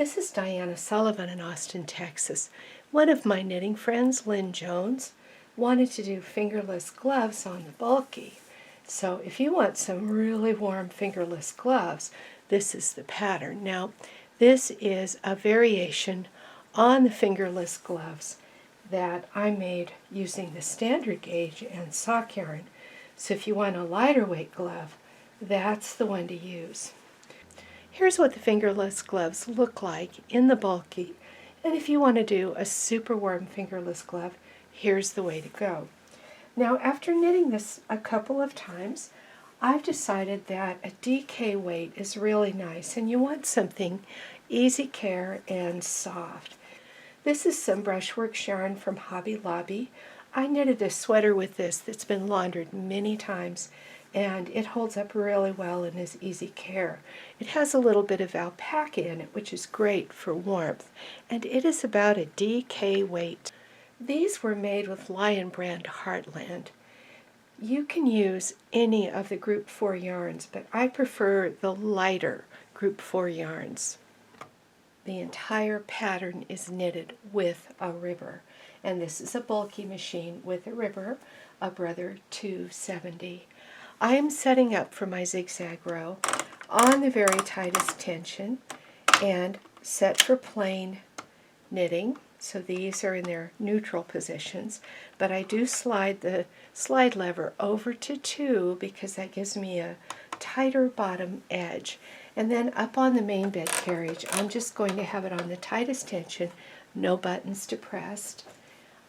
This is Diana Sullivan in Austin, Texas. One of my knitting friends, Lynn Jones, wanted to do fingerless gloves on the bulky. So if you want some really warm fingerless gloves, this is the pattern. Now, this is a variation on the fingerless gloves that I made using the standard gauge and sock yarn. So if you want a lighter weight glove, that's the one to use. Here's what the fingerless gloves look like in the bulky, and if you want to do a super warm fingerless glove, here's the way to go. Now, after knitting this a couple of times, I've decided that a DK weight is really nice, and you want something easy care and soft. This is some brushwork yarn from Hobby Lobby. I knitted a sweater with this that's been laundered many times, and it holds up really well and is easy care. It has a little bit of alpaca in it, which is great for warmth, and it is about a DK weight. These were made with Lion Brand Heartland. You can use any of the Group 4 yarns, but I prefer the lighter Group 4 yarns. The entire pattern is knitted with a ribber, and this is a bulky machine with a ribber, a Brother 270. I am setting up for my zigzag row on the very tightest tension and set for plain knitting. So these are in their neutral positions, but I do slide the slide lever over to 2 because that gives me a tighter bottom edge. And then up on the main bed carriage, I'm just going to have it on the tightest tension, no buttons depressed.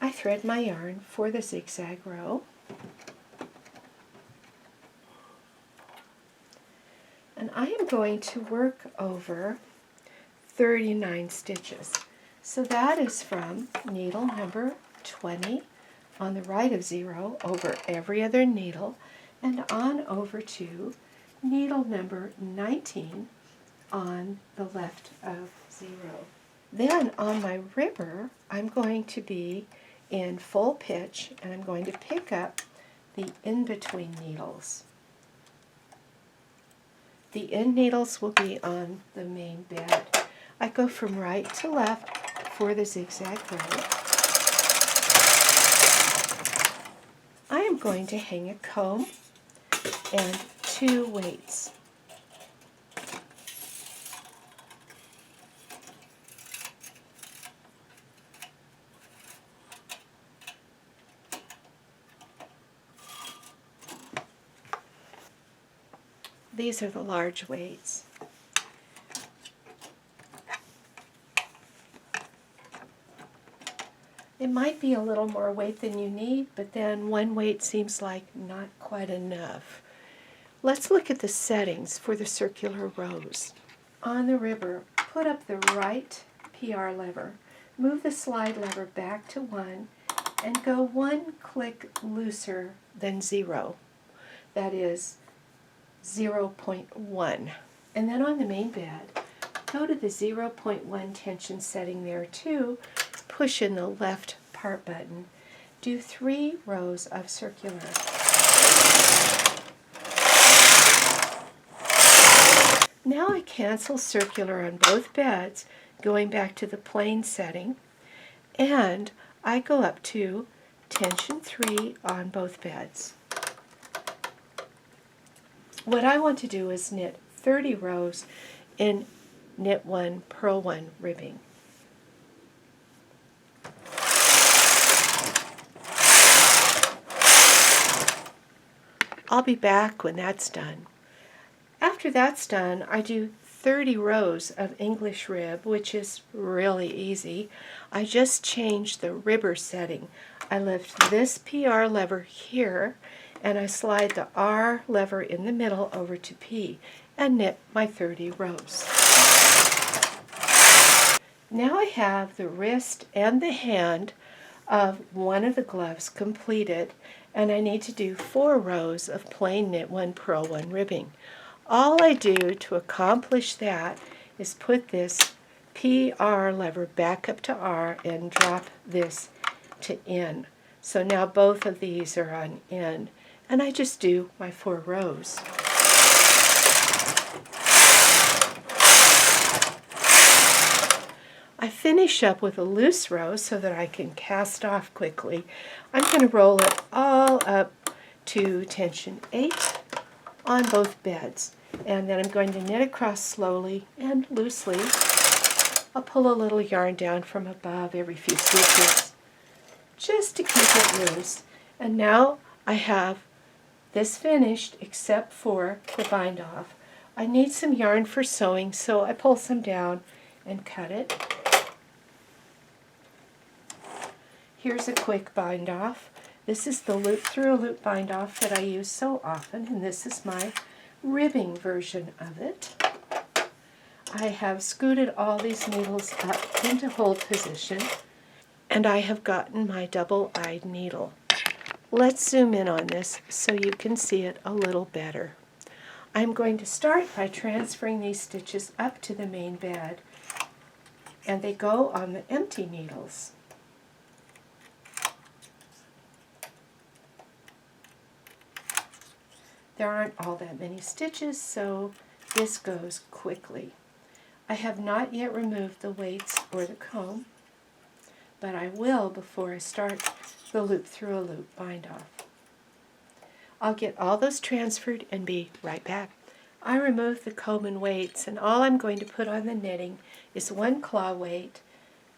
I thread my yarn for the zigzag row. And I am going to work over 39 stitches. So that is from needle number 20 on the right of 0 over every other needle, and on over to needle number 19 on the left of 0. Then on my ribber, I'm going to be in full pitch, and I'm going to pick up the in-between needles. The end needles will be on the main bed. I go from right to left for the zigzag row. I am going to hang a comb and 2 weights. These are the large weights. It might be a little more weight than you need, but then 1 weight seems like not quite enough. Let's look at the settings for the circular rows. On the ribber, put up the right PR lever, move the slide lever back to 1, and go 1 click looser than 0. That is 0.1. And then on the main bed, go to the 0.1 tension setting there too, push in the left part button, do 3 rows of circular. Now I cancel circular on both beds, going back to the plain setting, and I go up to tension 3 on both beds. What I want to do is knit 30 rows in knit 1, purl 1 ribbing. I'll be back when that's done. After that's done, I do 30 rows of English rib, which is really easy. I just change the ribber setting. I lift this PR lever here, and I slide the R lever in the middle over to P and knit my 30 rows. Now I have the wrist and the hand of one of the gloves completed, and I need to do 4 rows of plain knit 1, purl 1 ribbing. All I do to accomplish that is put this PR lever back up to R and drop this to N. So now both of these are on N, and I just do my 4 rows. finish up with a loose row so that I can cast off quickly. I'm going to roll it all up to tension 8 on both beds. And then I'm going to knit across slowly and loosely. I'll pull a little yarn down from above every few stitches just to keep it loose. And now I have this finished except for the bind off. I need some yarn for sewing, so I pull some down and cut it. Here's a quick bind off. This is the loop through a loop bind off that I use so often, and this is my ribbing version of it. I have scooted all these needles up into hold position, and I have gotten my double-eyed needle. Let's zoom in on this so you can see it a little better. I'm going to start by transferring these stitches up to the main bed, and they go on the empty needles. There aren't all that many stitches, so this goes quickly. I have not yet removed the weights or the comb, but I will before I start the loop through a loop bind off. I'll get all those transferred and be right back. I removed the comb and weights, and all I'm going to put on the knitting is one claw weight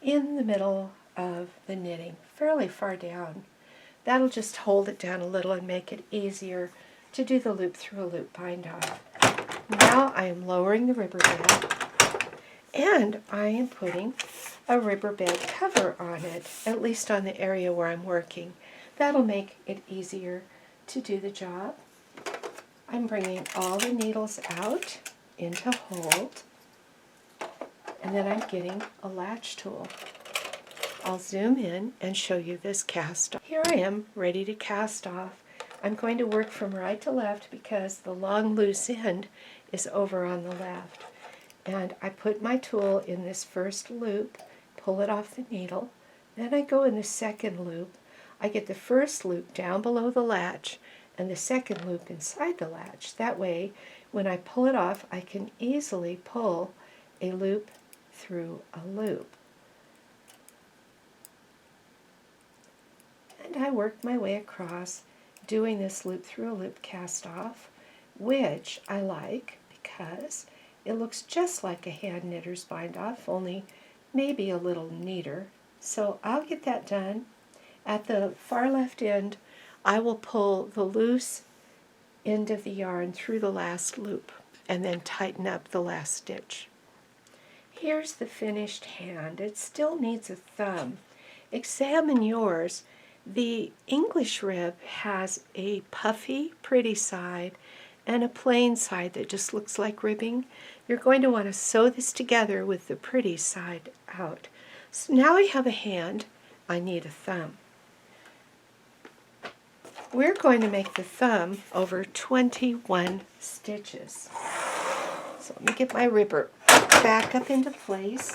in the middle of the knitting, fairly far down. That'll just hold it down a little and make it easier to do the loop through a loop bind off. Now I am lowering the rubber bed, and I am putting a rubber bed cover on it, at least on the area where I'm working. That'll make it easier to do the job. I'm bringing all the needles out into hold, and then I'm getting a latch tool. I'll zoom in and show you this cast off. Here I am, ready to cast off. I'm going to work from right to left because the long loose end is over on the left. And I put my tool in this first loop, pull it off the needle, then I go in the second loop. I get the first loop down below the latch and the second loop inside the latch. That way, when I pull it off, I can easily pull a loop through a loop. And I work my way across doing this loop through a loop cast off, which I like because it looks just like a hand knitter's bind off, only maybe a little neater. So I'll get that done. At the far left end, I will pull the loose end of the yarn through the last loop and then tighten up the last stitch. Here's the finished hand. It still needs a thumb. Examine yours. The English rib has a puffy, pretty side and a plain side that just looks like ribbing. You're going to want to sew this together with the pretty side out. So now I have a hand, I need a thumb. We're going to make the thumb over 21 stitches. So let me get my ribber back up into place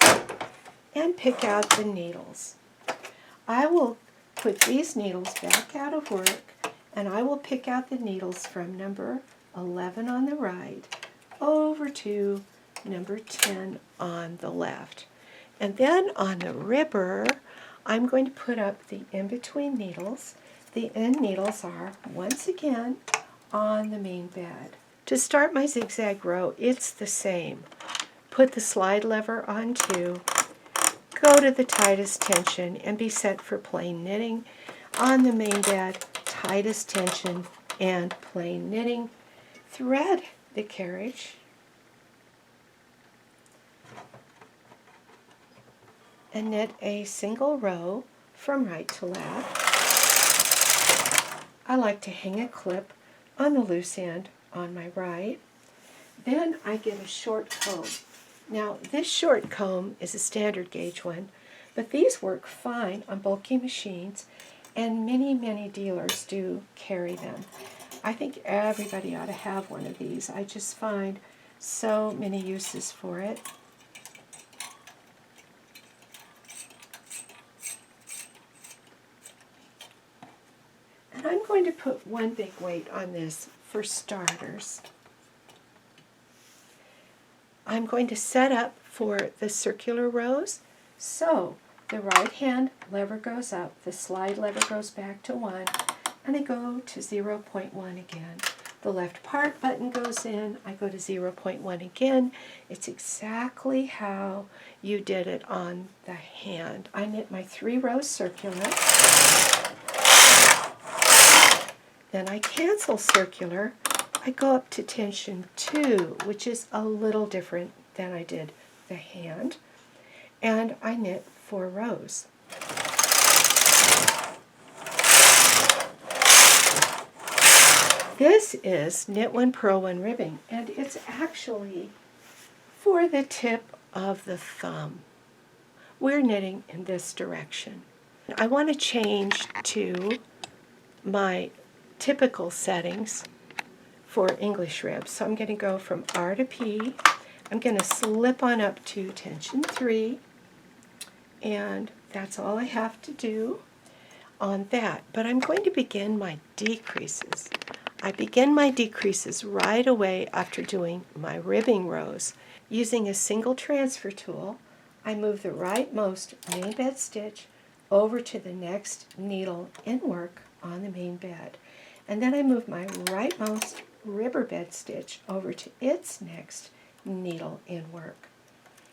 and pick out the needles. I will put these needles back out of work, and I will pick out the needles from number 11 on the right over to number 10 on the left. And then on the ribber, I'm going to put up the in-between needles. The end needles are, once again, on the main bed. To start my zigzag row, it's the same. Put the slide lever on 2, go to the tightest tension, and be set for plain knitting. On the main bed, tightest tension and plain knitting. Thread the carriage and knit a single row from right to left. I like to hang a clip on the loose end on my right. Then I get a short comb. Now this short comb is a standard gauge one, but these work fine on bulky machines, and many dealers do carry them. I think everybody ought to have one of these. I just find so many uses for it. And I'm going to put one big weight on this for starters. I'm going to set up for the circular rows So the right hand lever goes up, the slide lever goes back to 1, and I go to 0.1 again. The left part button goes in, I go to 0.1 again. It's exactly how you did it on the hand. I knit my 3 rows circular, then I cancel circular. I go up to tension 2, which is a little different than I did the hand, and I knit 4 rows. This is knit 1, purl 1 ribbing, and it's actually for the tip of the thumb. We're knitting in this direction. I want to change to my typical settings for English ribs. So I'm going to go from R to P. I'm going to slip on up to tension 3, and that's all I have to do on that. But I'm going to begin my decreases. I begin my decreases right away after doing my ribbing rows. Using a single transfer tool, I move the rightmost main bed stitch over to the next needle in work on the main bed. And then I move my rightmost ribber bed stitch over to its next needle in work.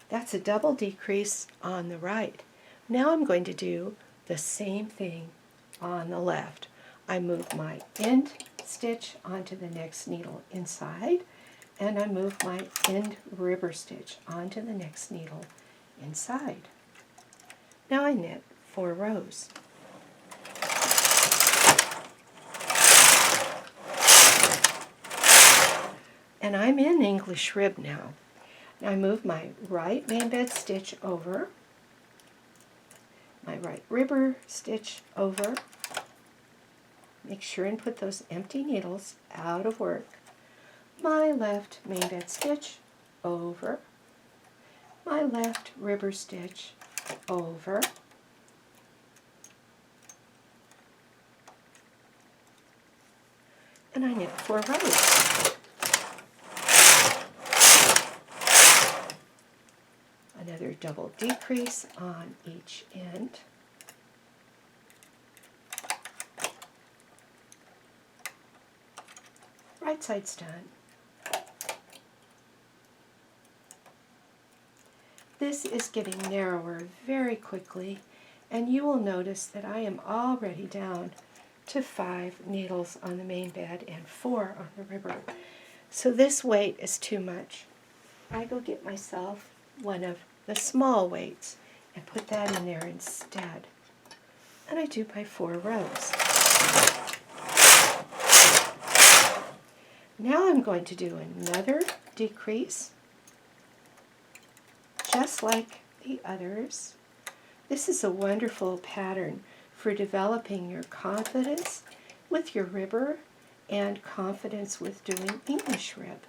That's a double decrease on the right. Now I'm going to do the same thing on the left. I move my end stitch onto the next needle inside, and I move my end ribber stitch onto the next needle inside. Now I knit 4 rows. And I'm in English rib now. Now I move my right main bed stitch over, my right ribber stitch over. Make sure and put those empty needles out of work. My left main bed stitch over, my left ribber stitch over, and I knit 4 rows. Another double decrease on each end. Right side's done. This is getting narrower very quickly, and you will notice that I am already down to 5 needles on the main bed and 4 on the ribber. So this weight is too much. I go get myself one of the small weights and put that in there instead. And I do my 4 rows. Now I'm going to do another decrease, just like the others. This is a wonderful pattern for developing your confidence with your ribber and confidence with doing English rib.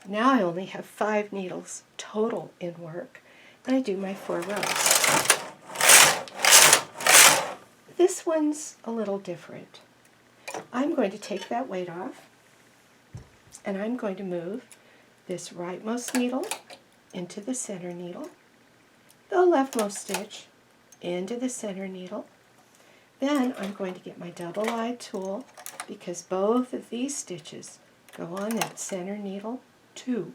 Now I only have 5 needles total in work, and I do my 4 rows. This one's a little different. I'm going to take that weight off, and I'm going to move this rightmost needle into the center needle, the leftmost stitch into the center needle. Then I'm going to get my double-eyed tool, because both of these stitches go on that center needle too.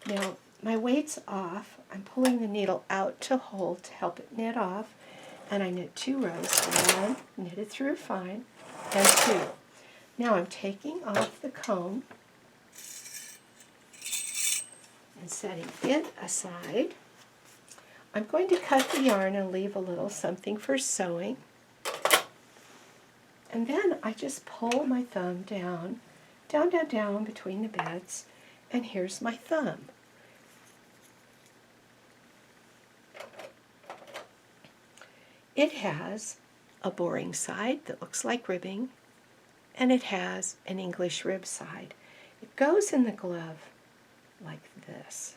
Now my weight's off. I'm pulling the needle out to hold to help it knit off, and I knit 2 rows. 1, knitted through fine, and 2. Now I'm taking off the comb and setting it aside. I'm going to cut the yarn and leave a little something for sewing. And then I just pull my thumb down, down, down, down between the beds, and here's my thumb. It has a boring side that looks like ribbing, and it has an English rib side. It goes in the glove like this.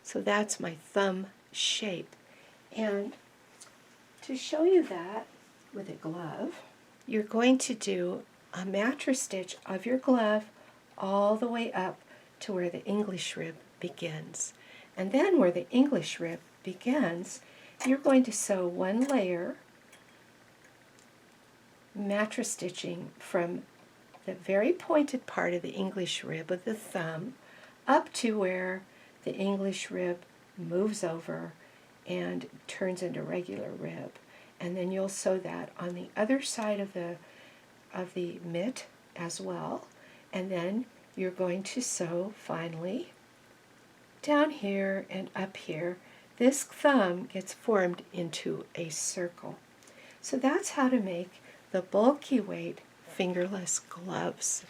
So that's my thumb shape. And to show you that with a glove, you're going to do a mattress stitch of your glove all the way up to where the English rib begins. And then where the English rib begins, you're going to sew one layer, mattress stitching from the very pointed part of the English rib of the thumb up to where the English rib moves over and turns into regular rib. And then you'll sew that on the other side of the mitt as well. And then you're going to sew finally down here and up here. This thumb gets formed into a circle. So that's how to make the bulky weight fingerless gloves.